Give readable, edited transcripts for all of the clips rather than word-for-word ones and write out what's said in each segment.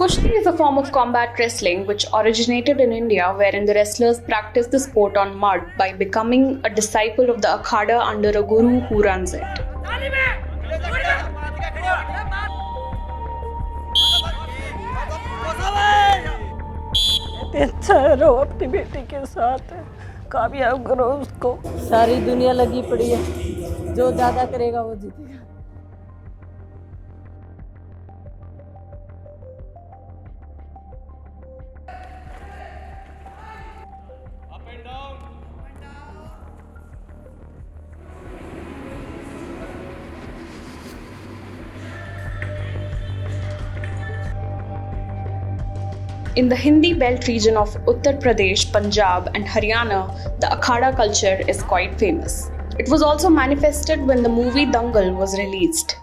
Kushti is a form of combat wrestling which originated in India, wherein the wrestlers practice the sport on mud by becoming a disciple of the akhada under a guru who runs it. अच्छा रहो अपनी बेटी के साथ, कामयाब करो उसको। सारी दुनिया लगी पड़ी है, जो ज्यादा करेगा वो जीतेगा। In the Hindi belt region of Uttar Pradesh, Punjab, and Haryana, the akhada culture is quite famous. It was also manifested when the movie Dangal was released.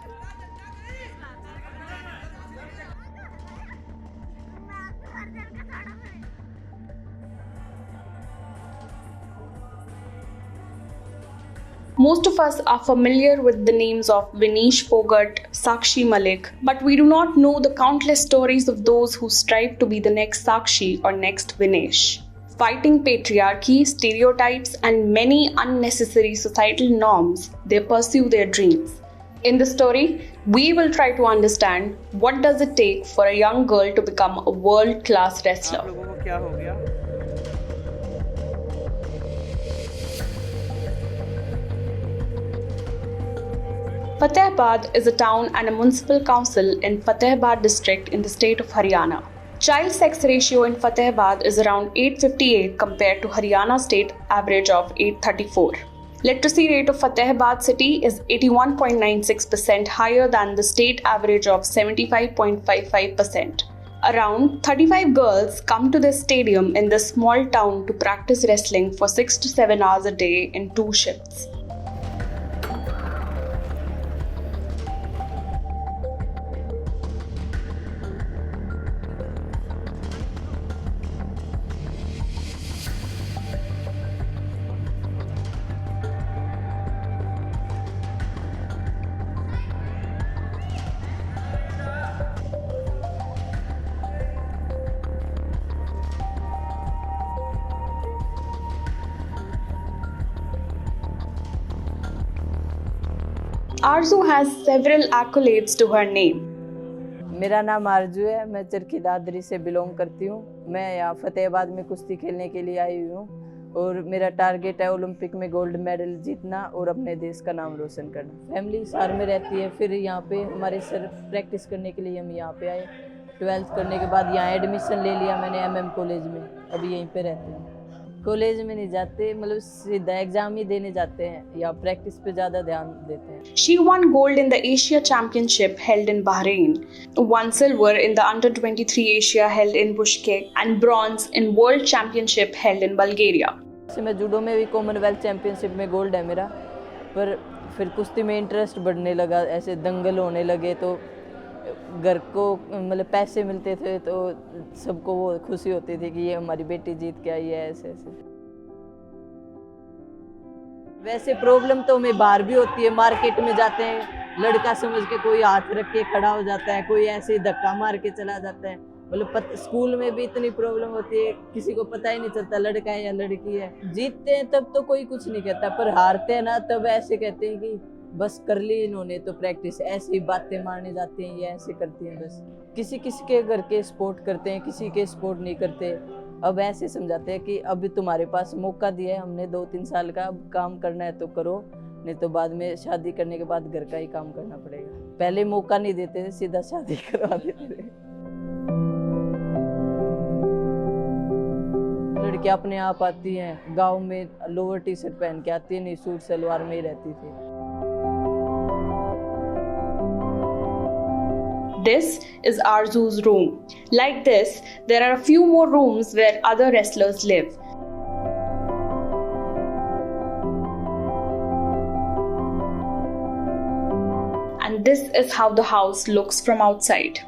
Most of us are familiar with the names of Vinesh Phogat, Sakshi Malik, but we do not know the countless stories of those who strive to be the next Sakshi or next Vinesh. Fighting patriarchy, stereotypes, and many unnecessary societal norms, they pursue their dreams. In this story, we will try to understand what does it take for a young girl to become a world-class wrestler. आप लोगों को क्या हो गया? Fatehbad is a town and a municipal council in Fatehbad district in the state of Haryana. Child sex ratio in Fatehbad is around 858 compared to Haryana state average of 834. Literacy rate of Fatehbad city is 81.96% higher than the state average of 75.55%. Around 35 girls come to this stadium in this small town to practice wrestling for 6 to 7 hours a day in 2 shifts. Arzu has several accolades to her name. मेरा नाम आरजू है, मैं चरखी दादरी से belong करती हूँ। मैं यहाँ फतेहाबाद में कुश्ती खेलने के लिए आई हुई हूँ और मेरा टारगेट है ओलंपिक में गोल्ड मेडल जीतना और अपने देश का नाम रोशन करना। फैमिली सार में रहती है, फिर यहाँ पे हमारे सर प्रैक्टिस करने के लिए हम यहाँ पे आए। 12th करने के बाद यहाँ एडमिशन ले लिया मैंने MM कॉलेज में, अभी यहीं पे रहते हैं। कॉलेज में नहीं जाते, मतलब सीधा एग्जाम ही देने जाते हैं या प्रैक्टिस पे ज़्यादा ध्यान देते हैं। She won gold in the Asia Championship held in Bahrain, won silver in the Under-23 Asia held in Bishkek, and bronze in World Championship held in Bulgaria. मैं जूडो में भी कॉमनवेल्थ चैंपियनशिप में gold है मेरा, पर फिर कुश्ती में इंटरेस्ट बढ़ने लगा, ऐसे दंगल होने लगे तो घर को मतलब पैसे मिलते थे तो सबको वो खुशी होती थी कि ये हमारी बेटी जीत के आई है। ऐसे ऐसे वैसे प्रॉब्लम तो हमें बाहर भी होती है, मार्केट में जाते हैं लड़का समझ के कोई हाथ रख के खड़ा हो जाता है, कोई ऐसे ही धक्का मार के चला जाता है। मतलब स्कूल में भी इतनी प्रॉब्लम होती है, किसी को पता ही नहीं चलता लड़का है या लड़की है। जीतते हैं तब तो कोई कुछ नहीं कहता, पर हारते हैं ना तब ऐसे कहते हैं कि बस कर ली इन्होंने तो प्रैक्टिस, ऐसे ही बातें मारने जाते हैं या ऐसे करती हैं। बस किसी किसी के घर के सपोर्ट करते हैं, किसी के सपोर्ट नहीं करते। अब ऐसे समझाते हैं कि अभी तुम्हारे पास मौका दिया है हमने 2-3 साल का, अब काम करना है तो करो, नहीं तो बाद में शादी करने के बाद घर का ही काम करना पड़ेगा। पहले मौका नहीं देते थे, सीधा शादी करवा देते थे। लड़कियां अपने आप आती हैं, गाँव में लोअर टी-शर्ट पहन के आती है, नहीं सूट सलवार में ही रहती थी। This is Arzu's room. Like this, there are a few more rooms where other wrestlers live. And this is how the house looks from outside.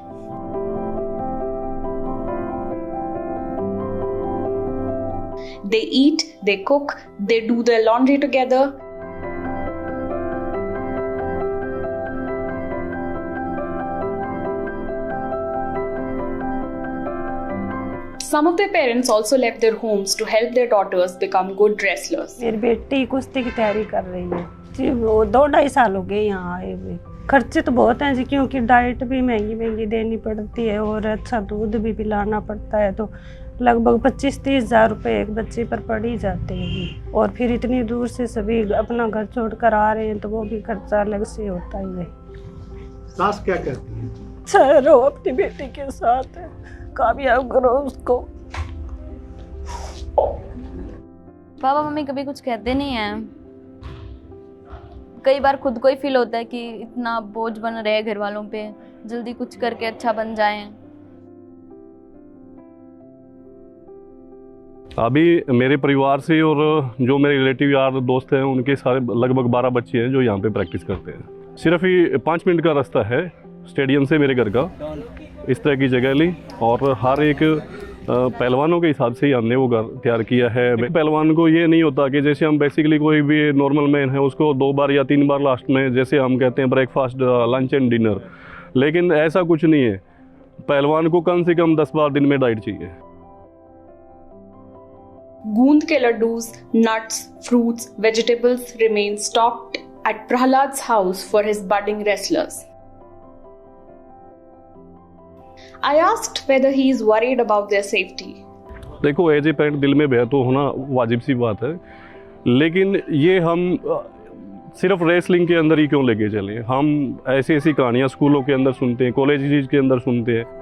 They eat, they cook, they do their laundry together. Some of their parents also left their homes to help their daughters become good wrestlers. मेरी बेटी कुश्ती की तैयारी कर रही है जी। वो 2-2.5 साल हो गए यहाँ आए हुए। खर्चे तो बहुत हैं जी, क्योंकि डाइट भी महंगी देनी पड़ती है और अच्छा दूध भी पिलाना पड़ता है, तो लगभग 25-30 हज़ार रुपये एक बच्चे पर पड़ ही जाते हैं जी। और फिर इतनी दूर से सभी अपना घर छोड़ कर आ रहे हैं, तो वो भी खर्चा अलग से होता ही है। सास क्या कहती है? रहो अपनी बेटी के साथ, कामयाब करो उसको। पापा मम्मी कभी कुछ कहते नहीं हैं। कई बार खुद को ही फील होता है कि इतना बोझ बन रहे हैं घर वालों पे, जल्दी कुछ करके अच्छा बन जाएं। अभी मेरे परिवार से और जो मेरे रिलेटिव यार दोस्त हैं, उनके सारे लगभग 12 बच्चे हैं जो यहाँ पे प्रैक्टिस करते हैं। सिर्फ ही 5 मिनट का रास्ता है स्टेडियम से मेरे घर का। इस तरह की जगह ली और हर एक पहलवानों के हिसाब से ही हमने वो घर तैयार किया है। पहलवान को ये नहीं होता कि जैसे हम बेसिकली कोई भी नॉर्मल मैन है उसको 2 बार या 3 बार लास्ट में, जैसे हम कहते हैं ब्रेकफास्ट, लंच एंड डिनर, लेकिन ऐसा कुछ नहीं है। पहलवान को कम से कम 10 बार दिन में डाइट चाहिए। Goond ke laddus, nuts, fruits, vegetables remain stocked at Prahlad's house for his budding wrestlers. I asked whether he is worried about their safety. देखो, एज ए पेरेंट दिल में भय तो होना वाजिब सी बात है, लेकिन ये हम सिर्फ रेसलिंग के अंदर ही क्यों लेके चले? हम ऐसी कहानियाँ स्कूलों के अंदर सुनते हैं, कॉलेज के अंदर सुनते हैं।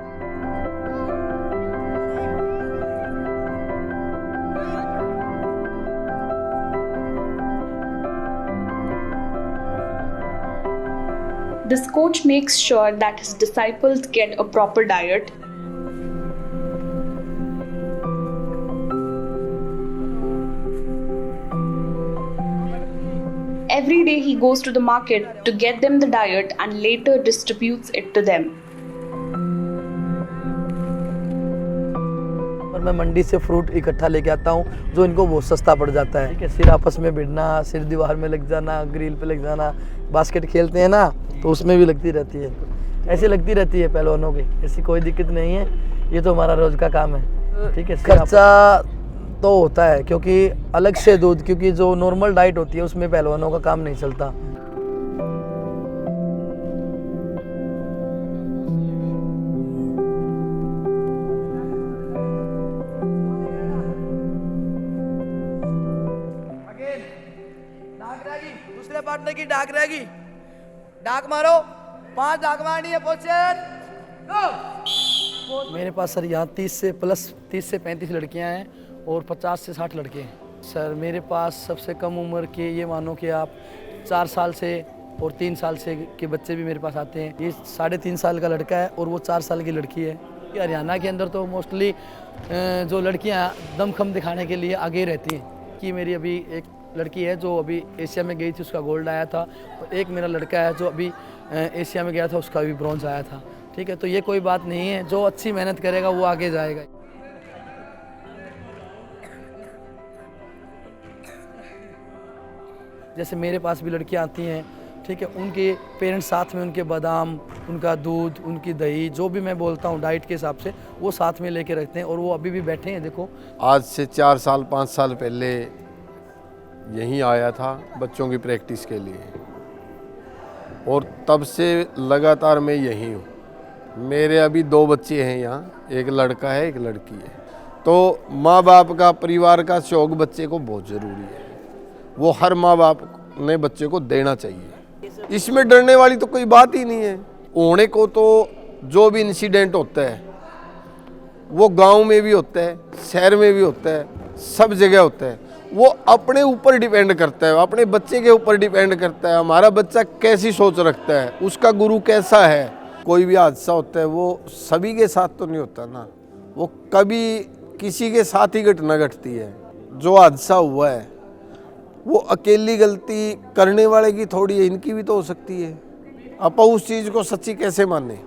This coach makes sure that his disciples get a proper diet. Every day he goes to the market to get them the diet and later distributes it to them. और मैं मंडी से फ्रूट इकट्ठा लेके आता हूँ जो इनको बहुत सस्ता पड़ जाता है। ठीक है, सिर आपस में भिड़ना, सिर दीवार में लग जाना, ग्रिल पे लग जाना, बास्केट खेलते हैं ना तो उसमें भी लगती रहती है। ऐसी लगती रहती है पहलवानों की, ऐसी कोई दिक्कत नहीं है, ये तो हमारा रोज का काम है। ठीक है, खर्चा तो होता है क्योंकि अलग से दूध, क्योंकि जो नॉर्मल डाइट होती है उसमें पहलवानों का काम नहीं चलता। दूसरे पार्टनर की डाक रहेगी, डाक मारो, 5 डाक मारनी है। पोजीशन मेरे पास सर यहाँ 30 से 35 लड़कियाँ हैं और 50 से 60 लड़के हैं। सर मेरे पास सबसे कम उम्र के, ये मानो कि आप 4 साल से और 3 साल से के बच्चे भी मेरे पास आते हैं। ये 3.5 साल का लड़का है और वो 4 साल की लड़की है। हरियाणा के अंदर तो मोस्टली जो लड़कियाँ दमखम दिखाने के लिए आगे रहती हैं। कि मेरी अभी एक लड़की है जो अभी एशिया में गई थी, उसका गोल्ड आया था, और एक मेरा लड़का है जो अभी एशिया में गया था, उसका भी ब्रॉन्ज आया था। ठीक है, तो ये कोई बात नहीं है, जो अच्छी मेहनत करेगा वो आगे जाएगा। जैसे मेरे पास भी लड़कियां आती हैं, ठीक है, उनके पेरेंट्स साथ में उनके बादाम, उनका दूध, उनकी दही, जो भी मैं बोलता हूँ डाइट के हिसाब से, वो साथ में लेके रखते हैं और वो अभी भी बैठे हैं। देखो, आज से 4 साल 5 साल पहले यहीं आया था बच्चों की प्रैक्टिस के लिए, और तब से लगातार मैं यहीं हूँ। मेरे अभी 2 बच्चे हैं यहाँ, एक लड़का है एक लड़की है। तो माँ बाप का, परिवार का शौक बच्चे को बहुत ज़रूरी है, वो हर माँ बाप ने बच्चे को देना चाहिए। इसमें डरने वाली तो कोई बात ही नहीं है। होने को तो जो भी इंसिडेंट होता है वो गांव में भी होता है, शहर में भी होता है, सब जगह होता है। वो अपने ऊपर डिपेंड करता है, अपने बच्चे के ऊपर डिपेंड करता है। हमारा बच्चा कैसी सोच रखता है, उसका गुरु कैसा है। कोई भी हादसा होता है वो सभी के साथ तो नहीं होता ना, वो कभी किसी के साथ ही घटना घटती है। जो हादसा हुआ है वो अकेली गलती करने वाले की थोड़ी है, इनकी भी तो हो सकती है। आप उस चीज़ को सच्ची कैसे माने?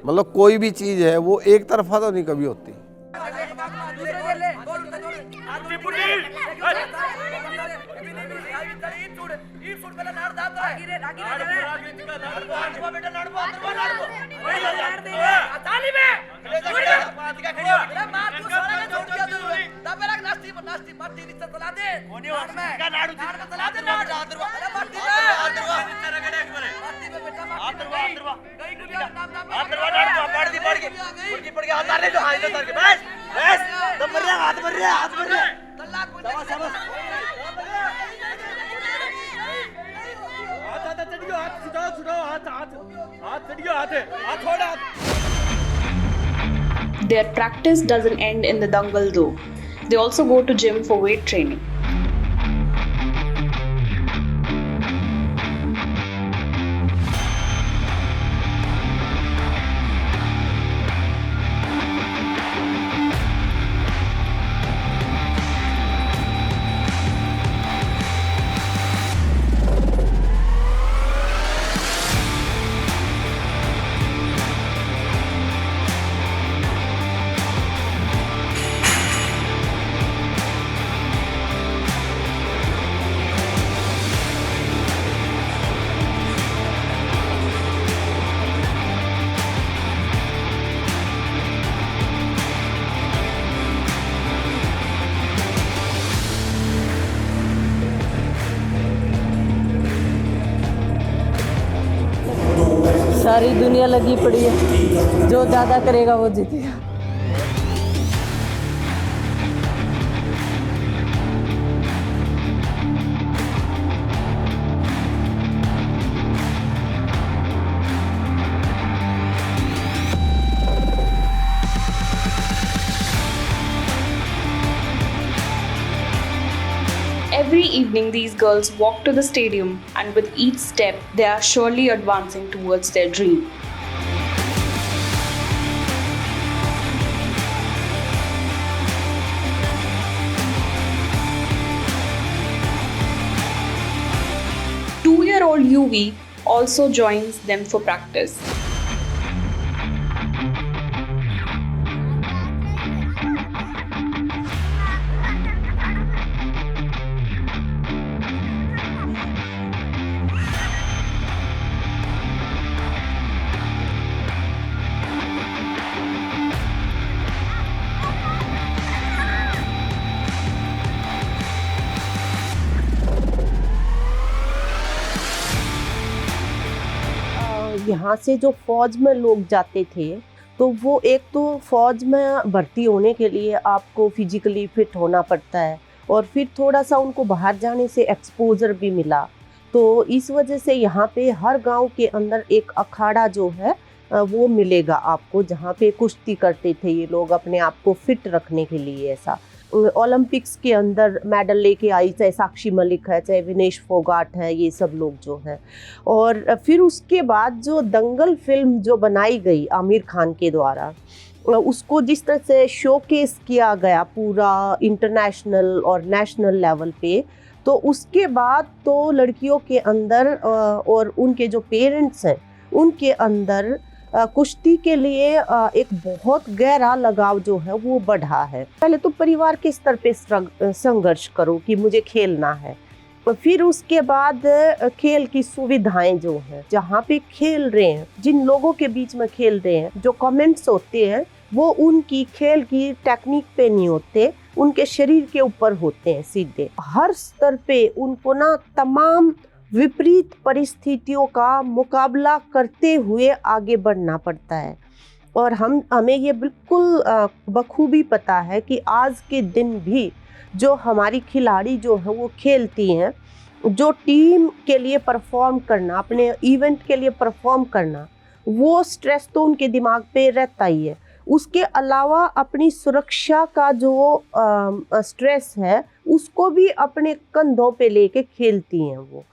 मतलब कोई भी चीज़ है वो एक तरफा तो नहीं कभी होती। Their practice doesn't end in the dangal though. They also go to gym for weight training. सारी दुनिया लगी पड़ी है, जो ज़्यादा करेगा वो जीतेगा। Every evening, these girls walk to the stadium, and with each step, they are surely advancing towards their dream. Two-year-old Yuvi also joins them for practice. यहाँ से जो फौज में लोग जाते थे तो वो एक तो फौज में भर्ती होने के लिए आपको फिजिकली फिट होना पड़ता है और फिर थोड़ा सा उनको बाहर जाने से एक्सपोजर भी मिला। तो इस वजह से यहाँ पे हर गांव के अंदर एक अखाड़ा जो है वो मिलेगा आपको, जहाँ पे कुश्ती करते थे ये लोग अपने आप को फिट रखने के लिए। ऐसा ओलंपिक्स के अंदर मेडल लेके आई, चाहे साक्षी मलिक है, चाहे विनेश फोगाट है, ये सब लोग जो हैं। और फिर उसके बाद जो दंगल फिल्म जो बनाई गई आमिर खान के द्वारा, उसको जिस तरह से शोकेस किया गया पूरा इंटरनेशनल और नेशनल लेवल पे, तो उसके बाद तो लड़कियों के अंदर और उनके जो पेरेंट्स हैं उनके अंदर कुश्ती के लिए एक बहुत गहरा लगाव जो है वो बढ़ा है। पहले तो परिवार के स्तर पे संघर्ष करो कि मुझे खेलना है, फिर उसके बाद खेल की सुविधाएं जो हैं, जहाँ पे खेल रहे हैं, जिन लोगों के बीच में खेल रहे हैं, जो कमेंट्स होते हैं वो उनकी खेल की टेक्निक पे नहीं होते, उनके शरीर के ऊपर होते हैं सीधे। हर स्तर पे उनको ना तमाम विपरीत परिस्थितियों का मुकाबला करते हुए आगे बढ़ना पड़ता है। और हमें ये बिल्कुल बखूबी पता है कि आज के दिन भी जो हमारी खिलाड़ी जो है वो खेलती हैं, जो टीम के लिए परफॉर्म करना, अपने इवेंट के लिए परफॉर्म करना, वो स्ट्रेस तो उनके दिमाग पे रहता ही है। उसके अलावा अपनी सुरक्षा का जो स्ट्रेस है उसको भी अपने कंधों पे लेके खेलती हैं वो।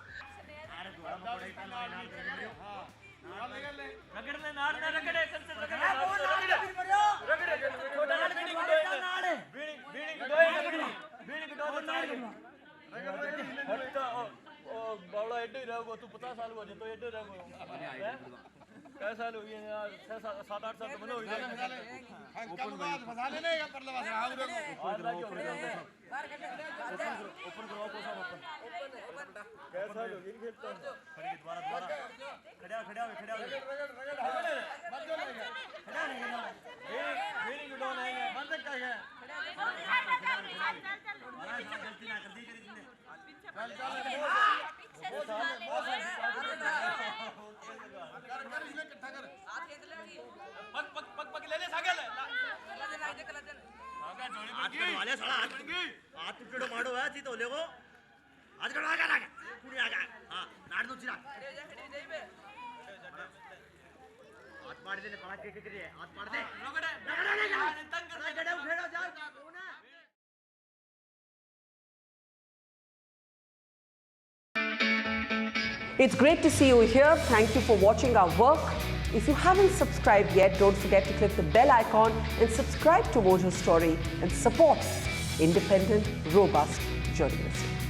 It's great to see you here. Thank you for watching our work. If you haven't subscribed yet, don't forget to click the bell icon and subscribe to Mojo Story and support independent, robust journalism.